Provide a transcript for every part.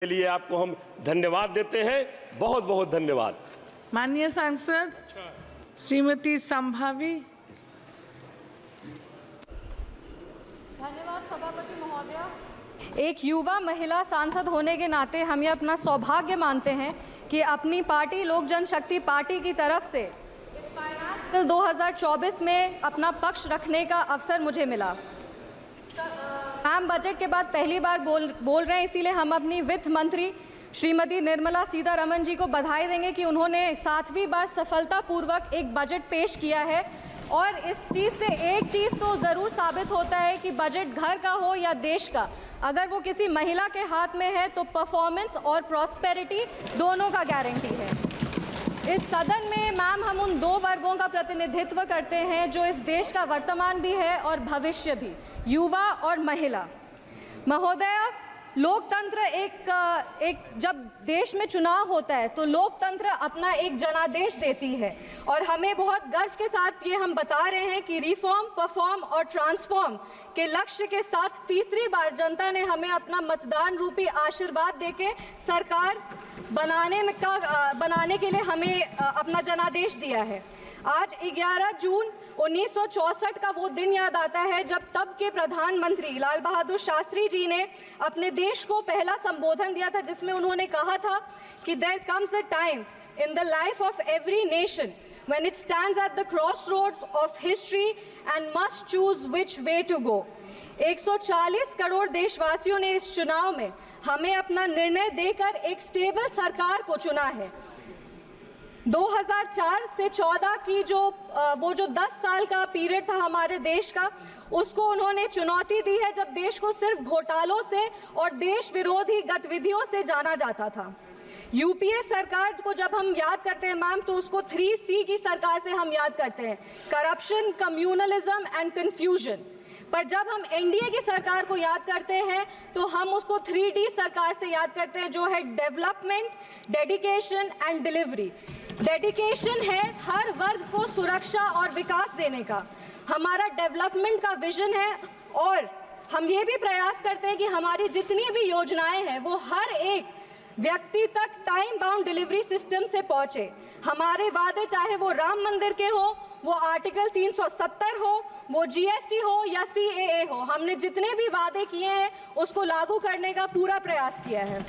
के लिए आपको हम धन्यवाद देते हैं। बहुत बहुत धन्यवाद। माननीय सांसद श्रीमती संभावी। धन्यवाद सभापति महोदया। एक युवा महिला सांसद होने के नाते हम ये अपना सौभाग्य मानते हैं कि अपनी पार्टी लोक जनशक्ति पार्टी की तरफ से इस फाइनेंस बिल 2024 में अपना पक्ष रखने का अवसर मुझे मिला। मैम बजट के बाद पहली बार बोल रहे हैं, इसीलिए हम अपनी वित्त मंत्री श्रीमती निर्मला सीतारमण जी को बधाई देंगे कि उन्होंने 7वीं बार सफलतापूर्वक एक बजट पेश किया है। और इस चीज़ से एक चीज़ तो ज़रूर साबित होता है कि बजट घर का हो या देश का, अगर वो किसी महिला के हाथ में है तो परफॉर्मेंस और प्रॉस्पेरिटी दोनों का गारंटी है। इस सदन में मैम हम उन दो वर्गों का प्रतिनिधित्व करते हैं जो इस देश का वर्तमान भी है और भविष्य भी, युवा और महिला। महोदया, लोकतंत्र एक जब देश में चुनाव होता है तो लोकतंत्र अपना एक जनादेश देती है और हमें बहुत गर्व के साथ ये हम बता रहे हैं कि रिफॉर्म, परफॉर्म और ट्रांसफॉर्म के लक्ष्य के साथ तीसरी बार जनता ने हमें अपना मतदान रूपी आशीर्वाद देके सरकार बनाने के लिए हमें अपना जनादेश दिया है। आज 11 जून 1964 का वो दिन याद आता है जब तब के प्रधानमंत्री लाल बहादुर शास्त्री जी ने अपने देश को पहला संबोधन दिया था, जिसमें उन्होंने कहा था कि there comes a time in the life of every nation when it stands at the crossroads of history and must choose which way to go। 140 crore देशवासियों ने इस चुनाव में हमें अपना निर्णय देकर एक स्टेबल सरकार को चुना है। 2004 से 14 की जो 10 साल का पीरियड था हमारे देश का, उसको उन्होंने चुनौती दी है जब देश को सिर्फ घोटालों से और देश विरोधी गतिविधियों से जाना जाता था। यूपीए सरकार को जब हम याद करते हैं मैम तो उसको 3C की सरकार से हम याद करते हैं, करप्शन, कम्युनलिज्म एंड कन्फ्यूजन। पर जब हम एनडीए की सरकार को याद करते हैं तो हम उसको 3D सरकार से याद करते हैं, जो है development, dedication and delivery. Dedication है हर वर्ग को सुरक्षा और विकास देने का, हमारा डेवलपमेंट का विजन है और हम ये भी प्रयास करते हैं कि हमारी जितनी भी योजनाएं हैं वो हर एक व्यक्ति तक टाइम बाउंड डिलीवरी सिस्टम से पहुंचे। हमारे वादे चाहे वो राम मंदिर के हो, वो आर्टिकल 370 हो, वो जीएसटी हो या CAA हो, हमने जितने भी वादे किए हैं उसको लागू करने का पूरा प्रयास किया है।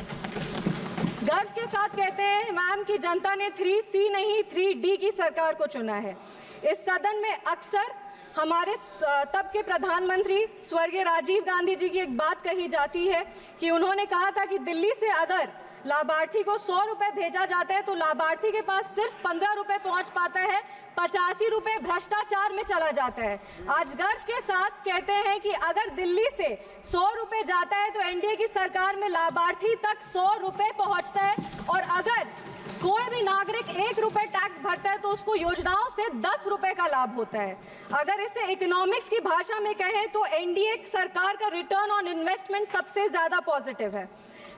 गर्व के साथ कहते हैं मैम कि जनता ने 3C नहीं 3D की सरकार को चुना है। इस सदन में अक्सर हमारे तब के प्रधानमंत्री स्वर्गीय राजीव गांधी जी की एक बात कही जाती है कि उन्होंने कहा था कि दिल्ली से अगर लाभार्थी को 100 रुपये भेजा जाता है तो लाभार्थी के पास सिर्फ 15 रुपये पहुँच पाता है, 85 रुपये भ्रष्टाचार में चला जाता है। आज गर्व के साथ कहते हैं कि अगर दिल्ली से 100 रुपये जाता है तो एनडीए की सरकार में लाभार्थी तक 100 रुपये पहुँचता है और अगर कोई भी नागरिक 1 रुपये टैक्स भरता है तो उसको योजनाओं से 10 रुपये का लाभ होता है। अगर इसे इकोनॉमिक्स की भाषा में कहें तो एनडीए सरकार का रिटर्न ऑन इन्वेस्टमेंट सबसे ज़्यादा पॉजिटिव है।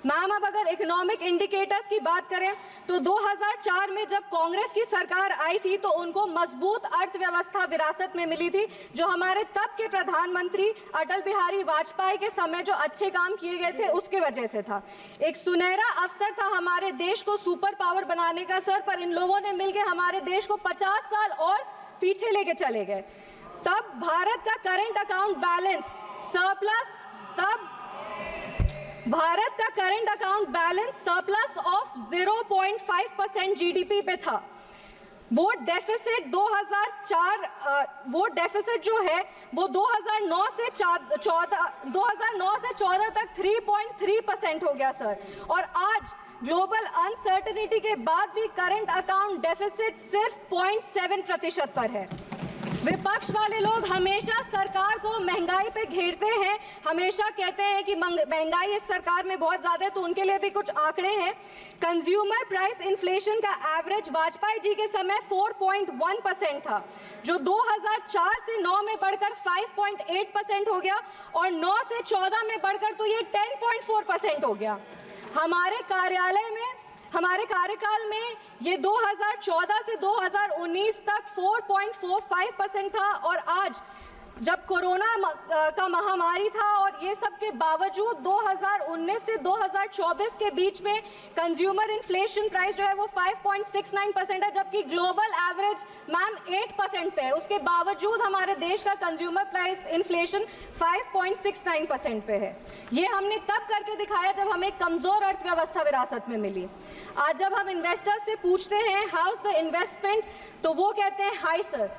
मैम अब अगर इकोनॉमिक इंडिकेटर्स की बात करें तो 2004 में जब कांग्रेस की सरकार आई थी तो उनको मजबूत अर्थव्यवस्था विरासत में मिली थी, जो हमारे तब के प्रधानमंत्री अटल बिहारी वाजपेयी के समय जो अच्छे काम किए गए थे उसके वजह से था। एक सुनहरा अवसर था हमारे देश को सुपर पावर बनाने का सर, पर इन लोगों ने मिलकर हमारे देश को 50 साल और पीछे लेके चले गए। तब भारत का करंट अकाउंट बैलेंस सरप्लस, तब भारत का current account balance surplus of 0.5% GDP पे था। वो डेफिसिट 2004 जो है वो 2009 से 14 तक 3.3% हो गया सर। और आज ग्लोबल अनसर्टेनिटी के बाद भी करंट अकाउंट डेफिसिट सिर्फ 0.7% पर है। विपक्ष वाले लोग हमेशा सरकार को महंगाई पे घेरते हैं, हमेशा कहते हैं कि महंगाई इस सरकार में बहुत ज़्यादा है, तो उनके लिए भी कुछ आंकड़े हैं। कंज्यूमर प्राइस इन्फ्लेशन का एवरेज वाजपेयी जी के समय 4.1% था, जो 2004 से 9 में बढ़कर 5.8% हो गया और 9 से 14 में बढ़कर तो ये 10.4% हो गया। हमारे कार्यकाल में ये 2014 से 2019 तक 4.45% था और आज जब कोरोना का महामारी था और ये सब के बावजूद 2019 से 2024 के बीच में कंज्यूमर इन्फ्लेशन प्राइस जो है वो 5.69% है, जबकि ग्लोबल एवरेज मैम 8% पे है। उसके बावजूद हमारे देश का कंज्यूमर प्राइस इन्फ्लेशन 5.69% पे है। ये हमने तब करके दिखाया जब हमें कमज़ोर अर्थव्यवस्था विरासत में मिली। आज जब हम इन्वेस्टर्स से पूछते हैं हाउ इज द इन्वेस्टमेंट, तो वो कहते हैं हाई सर।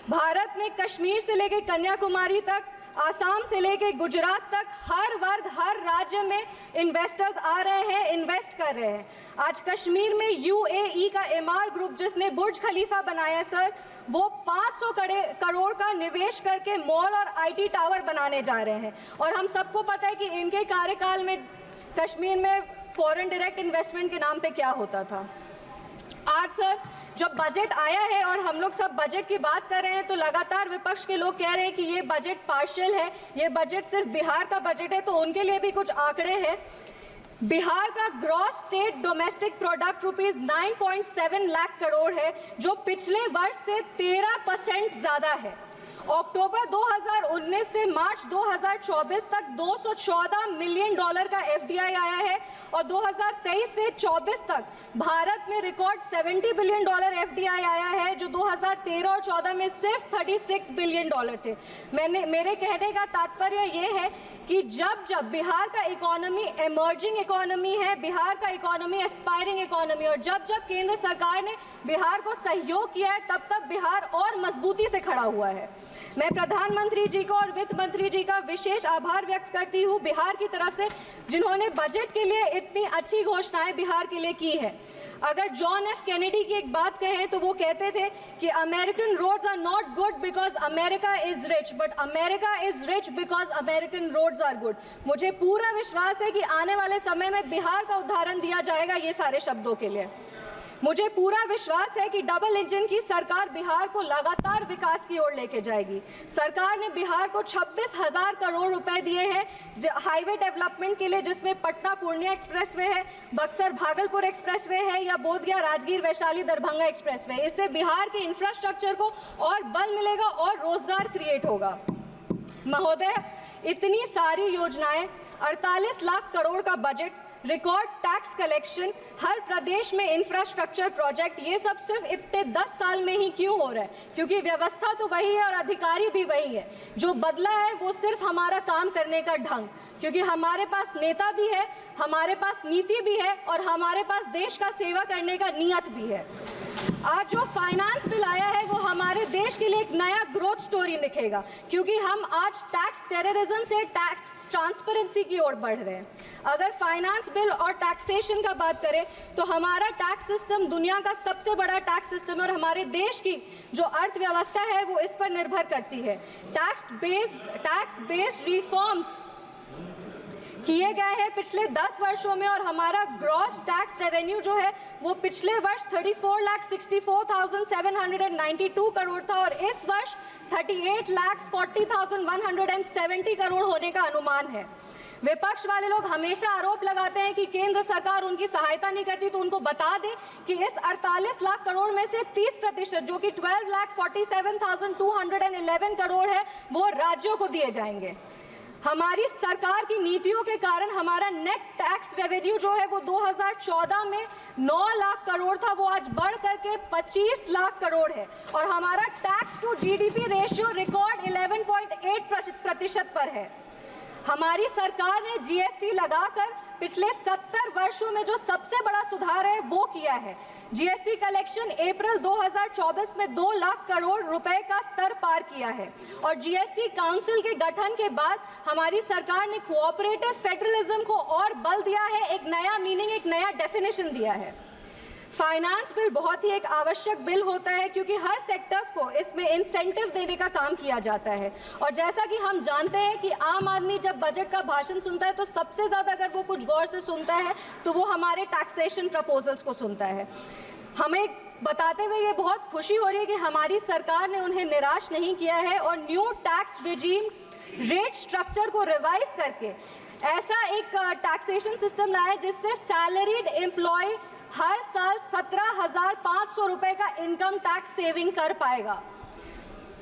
भारत में कश्मीर से लेके कन्याकुमारी तक, आसाम से लेके गुजरात तक हर वर्ग हर राज्य में इन्वेस्टर्स आ रहे हैं, इन्वेस्ट कर रहे हैं। आज कश्मीर में यूएई का एमआर ग्रुप जिसने बुर्ज खलीफा बनाया सर, वो 500 करोड़ का निवेश करके मॉल और आईटी टावर बनाने जा रहे हैं। और हम सबको पता है कि इनके कार्यकाल में कश्मीर में फॉरेन डायरेक्ट इन्वेस्टमेंट के नाम पे क्या होता था। आज सर जब बजट आया है और हम लोग सब बजट की बात कर रहे हैं तो लगातार विपक्ष के लोग कह रहे हैं कि ये बजट पार्शियल है, ये बजट सिर्फ बिहार का बजट है। तो उनके लिए भी कुछ आंकड़े हैं। बिहार का gross state domestic product rupees 9.7 lakh crore है, जो पिछले वर्ष से 13% ज़्यादा है। अक्टूबर 2019 से मार्च 2024 तक $214 मिलियन का एफडीआई आया है और 2023 से 24 तक भारत में रिकॉर्ड $70 बिलियन एफडीआई आया है, जो 2013 और 14 में सिर्फ $36 बिलियन थे। मेरे कहने का तात्पर्य ये है कि जब बिहार का इकोनॉमी एमर्जिंग इकोनॉमी है, बिहार का इकोनॉमी एस्पायरिंग इकोनॉमी, और जब केंद्र सरकार ने बिहार को सहयोग किया है तब बिहार और मजबूती से खड़ा हुआ है। मैं प्रधानमंत्री जी को और वित्त मंत्री जी का विशेष आभार व्यक्त करती हूँ बिहार की तरफ से, जिन्होंने बजट के लिए इतनी अच्छी घोषणाएं बिहार के लिए की है। अगर जॉन एफ कैनेडी की एक बात कहें तो वो कहते थे कि American roads are not good because America is rich, but America is rich because American roads are good. मुझे पूरा विश्वास है कि आने वाले समय में बिहार का उदाहरण दिया जाएगा ये सारे शब्दों के लिए। मुझे पूरा विश्वास है कि डबल इंजन की सरकार बिहार को लगातार विकास की ओर लेके जाएगी। सरकार ने बिहार को 26,000 करोड़ रुपए दिए हैं हाईवे डेवलपमेंट के लिए, जिसमें पटना पूर्णिया एक्सप्रेसवे है, बक्सर भागलपुर एक्सप्रेसवे है या बोधगया राजगीर वैशाली दरभंगा एक्सप्रेसवे। इससे बिहार के इंफ्रास्ट्रक्चर को और बल मिलेगा और रोजगार क्रिएट होगा। महोदय, इतनी सारी योजनाएं, 48 लाख करोड़ का बजट, रिकॉर्ड टैक्स कलेक्शन, हर प्रदेश में इंफ्रास्ट्रक्चर प्रोजेक्ट, ये सब सिर्फ इतने 10 साल में ही क्यों हो रहा है? क्योंकि व्यवस्था तो वही है और अधिकारी भी वही है। जो बदला है वो सिर्फ हमारा काम करने का ढंग, क्योंकि हमारे पास नेता भी है, हमारे पास नीति भी है और हमारे पास देश का सेवा करने का नियत भी है। आज जो फाइनेंस बिल आया है वो हमारे देश के लिए एक नया ग्रोथ स्टोरी लिखेगा, क्योंकि हम आज टैक्स टेररिज्म से टैक्स ट्रांसपेरेंसी की ओर बढ़ रहे हैं। अगर फाइनेंस बिल और टैक्सेशन का बात करें तो हमारा टैक्स सिस्टम दुनिया का सबसे बड़ा टैक्स सिस्टम है और हमारे देश की जो अर्थव्यवस्था है वो इस पर निर्भर करती है। टैक्स बेस्ड रिफॉर्म्स किए गए हैं पिछले 10 वर्षों में और हमारा ग्रॉस टैक्स रेवेन्यू जो है वो पिछले वर्ष 34,64,792 करोड़ था और इस वर्ष 38,40,170 करोड़ होने का अनुमान है। विपक्ष वाले लोग हमेशा आरोप लगाते हैं कि केंद्र सरकार उनकी सहायता नहीं करती, तो उनको बता दें कि इस 48 लाख करोड़ में से 30% जो कि 12,47,211 करोड़ है वो राज्यों को दिए जाएंगे। हमारी सरकार की नीतियों के कारण हमारा नेट टैक्स रेवेन्यू जो है वो 2014 में 9 लाख करोड़ था, वो आज बढ़ करके 25 लाख करोड़ है और हमारा tax to GDP ratio record 11.8% पर है। हमारी सरकार ने जीएसटी लगाकर पिछले 70 वर्षों में जो सबसे बड़ा सुधार है वो किया है। जीएसटी कलेक्शन अप्रैल 2024 में 2 लाख करोड़ रुपए का स्तर पार किया है और जीएसटी काउंसिल के गठन के बाद हमारी सरकार ने कोऑपरेटिव फेडरलिज्म को और बल दिया है, एक नया मीनिंग, एक नया डेफिनेशन दिया है। फाइनेंस बिल बहुत ही एक आवश्यक बिल होता है क्योंकि हर सेक्टर्स को इसमें इंसेंटिव देने का काम किया जाता है और जैसा कि हम जानते हैं कि आम आदमी जब बजट का भाषण सुनता है तो सबसे ज़्यादा अगर वो कुछ गौर से सुनता है तो वो हमारे टैक्सेशन प्रपोजल्स को सुनता है। हमें बताते हुए ये बहुत खुशी हो रही है कि हमारी सरकार ने उन्हें निराश नहीं किया है और new tax regime rate structure को रिवाइज करके ऐसा एक टैक्सेशन सिस्टम लाया जिससे सैलरीड एम्प्लॉय हर साल 17,500 रुपए का इनकम टैक्स सेविंग कर पाएगा।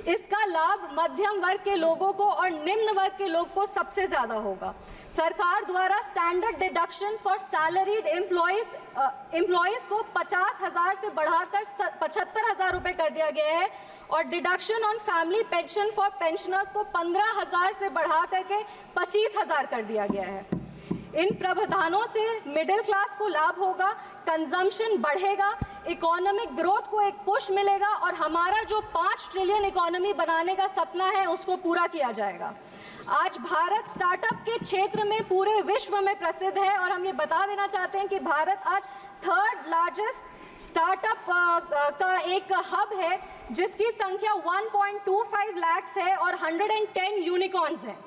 इसका लाभ मध्यम वर्ग के लोगों को और निम्न वर्ग के लोग को सबसे ज्यादा होगा। सरकार द्वारा standard deduction for salaried employees को 50,000 से बढ़ाकर 75,000 रुपए कर दिया गया है और deduction on family pension for pensioners को 15,000 से बढ़ा करके 25,000 कर दिया गया है। इन प्रावधानों से मिडिल क्लास को लाभ होगा, कंजम्पशन बढ़ेगा, इकोनॉमिक ग्रोथ को एक पुश मिलेगा और हमारा जो 5 ट्रिलियन इकोनॉमी बनाने का सपना है उसको पूरा किया जाएगा। आज भारत स्टार्टअप के क्षेत्र में पूरे विश्व में प्रसिद्ध है और हम ये बता देना चाहते हैं कि भारत आज 3rd लार्जेस्ट स्टार्टअप का एक हब है जिसकी संख्या 1.25 लाख है और 110 यूनिकॉर्न्स हैं।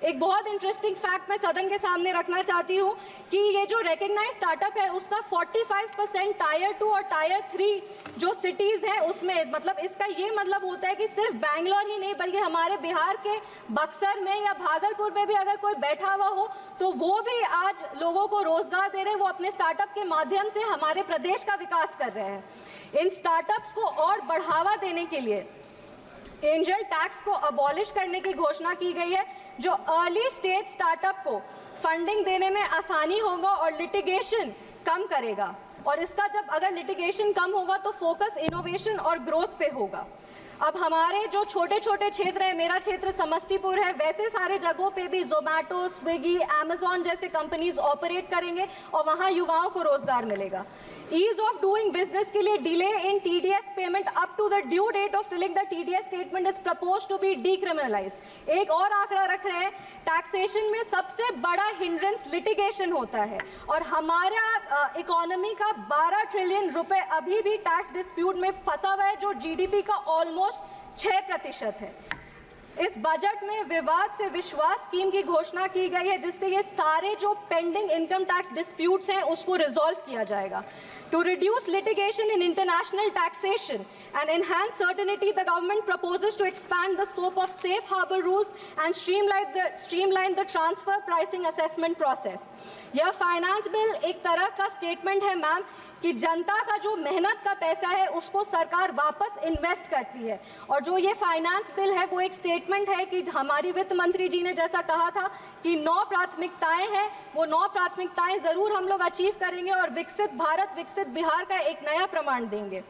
एक बहुत इंटरेस्टिंग फैक्ट मैं सदन के सामने रखना चाहती हूँ कि ये जो रिकग्नाइज स्टार्टअप है उसका 45% टायर 2 और टायर 3 जो सिटीज़ हैं उसमें, मतलब इसका ये मतलब होता है कि सिर्फ बैंगलोर ही नहीं बल्कि हमारे बिहार के बक्सर में या भागलपुर में भी अगर कोई बैठा हुआ हो तो वो भी आज लोगों को रोजगार दे रहे हैं, वो अपने स्टार्टअप के माध्यम से हमारे प्रदेश का विकास कर रहे हैं। इन स्टार्टअप्स को और बढ़ावा देने के लिए एंजल टैक्स को अबॉलिश करने की घोषणा की गई है जो अर्ली स्टेज स्टार्टअप को फंडिंग देने में आसानी होगा और लिटिगेशन कम करेगा। और इसका जब अगर लिटिगेशन कम होगा तो फोकस इनोवेशन और ग्रोथ पे होगा। अब हमारे जो छोटे छोटे क्षेत्र हैं, मेरा क्षेत्र समस्तीपुर है, वैसे सारे जगहों पे भी जोमेटो, स्विगी, अमेजॉन जैसे कंपनीज ऑपरेट करेंगे और वहाँ युवाओं को रोजगार मिलेगा। ईज ऑफ डूइंग बिजनेस के लिए delay in TDS payment up to the due date of filing the TDS statement is propose to be decriminalized. एक और आंकड़ा रख रहे हैं, टैक्सेशन में सबसे बड़ा हिंड्रेंस लिटिगेशन होता है और हमारा इकोनॉमी का 12 ट्रिलियन रुपए अभी भी टैक्स डिस्प्यूट में फंसा हुआ है जो जीडीपी का ऑलमोस्ट 6% है। इस बजट में विवाद से विश्वास स्कीम की घोषणा की गई है जिससे ये सारे जो पेंडिंग इनकम टैक्स डिस्प्यूट्स हैं उसको रिजॉल्व किया जाएगा। To reduce litigation in international taxation and enhance certainty, the government proposes to expand the scope of safe harbor rules and streamline the transfer pricing assessment process. यह finance bill एक तरह का statement है ma'am कि जनता का जो मेहनत का पैसा है उसको सरकार वापस इन्वेस्ट करती है और जो ये फाइनेंस बिल है वो एक स्टेटमेंट है कि हमारी वित्त मंत्री जी ने जैसा कहा था कि 9 प्राथमिकताएं हैं, वो 9 प्राथमिकताएं जरूर हम लोग अचीव करेंगे और विकसित भारत विकसित बिहार का एक नया प्रमाण देंगे।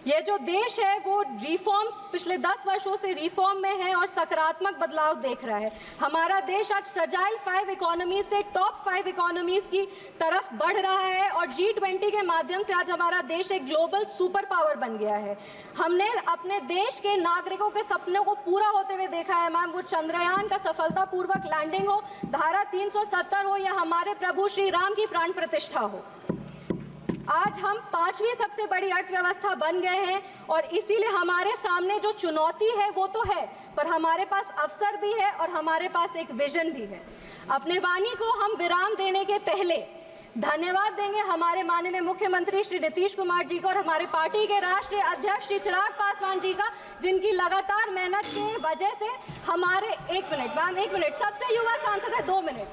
ये जो देश है वो रिफॉर्म्स पिछले 10 वर्षों से रिफॉर्म में है और सकारात्मक बदलाव देख रहा है। हमारा देश आज फ्रजाइल 5 इकोनॉमी से टॉप 5 इकोनॉमीज की तरफ बढ़ रहा है और G20 के माध्यम से आज हमारा देश एक ग्लोबल सुपर पावर बन गया है। हमने अपने देश के नागरिकों के सपनों को पूरा होते हुए देखा है मैम, वो चंद्रयान का सफलतापूर्वक लैंडिंग हो, धारा 370 हो या हमारे प्रभु श्री राम की प्राण प्रतिष्ठा हो। आज हम 5वीं सबसे बड़ी अर्थव्यवस्था बन गए हैं और इसीलिए हमारे सामने जो चुनौती है वो तो है पर हमारे पास अवसर भी है और हमारे पास एक विजन भी है। अपने वाणी को हम विराम देने के पहले धन्यवाद देंगे हमारे माननीय मुख्यमंत्री श्री नीतीश कुमार जी को और हमारे पार्टी के राष्ट्रीय अध्यक्ष श्री चिराग पासवान जी का, जिनकी लगातार मेहनत की वजह से हमारे 1 मिनट मैम 1 मिनट सबसे युवा सांसद है 2 मिनट,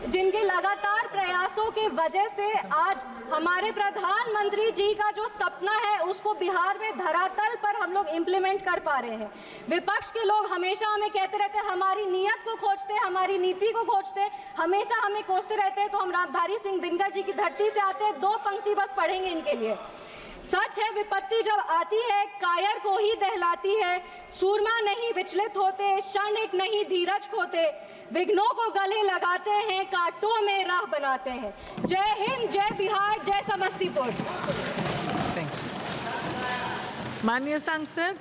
जिनके लगातार प्रयासों के वजह से आज हमारे प्रधानमंत्री जी का जो सपना है उसको बिहार में धरातल पर हम लोग इम्प्लीमेंट कर पा रहे हैं। विपक्ष के लोग हमेशा हमें कहते रहते हैं हमारी नीयत को खोजते, हमारी नीति को खोजते, हमेशा हमें कोसते रहते हैं। तो हम राजधारी सिंह दिनकर जी की धरती से आते हैं, 2 पंक्ति बस पढ़ेंगे इनके लिए। सच है विपत्ति जब आती है कायर को ही दहलाती है, सूरमा नहीं विचलित होते, क्षणिक नहीं धीरज खोते, विघ्नों को गले लगाते हैं, कांटों में राह बनाते हैं। जय हिंद, जय बिहार, जय समस्तीपुर। माननीय सांसद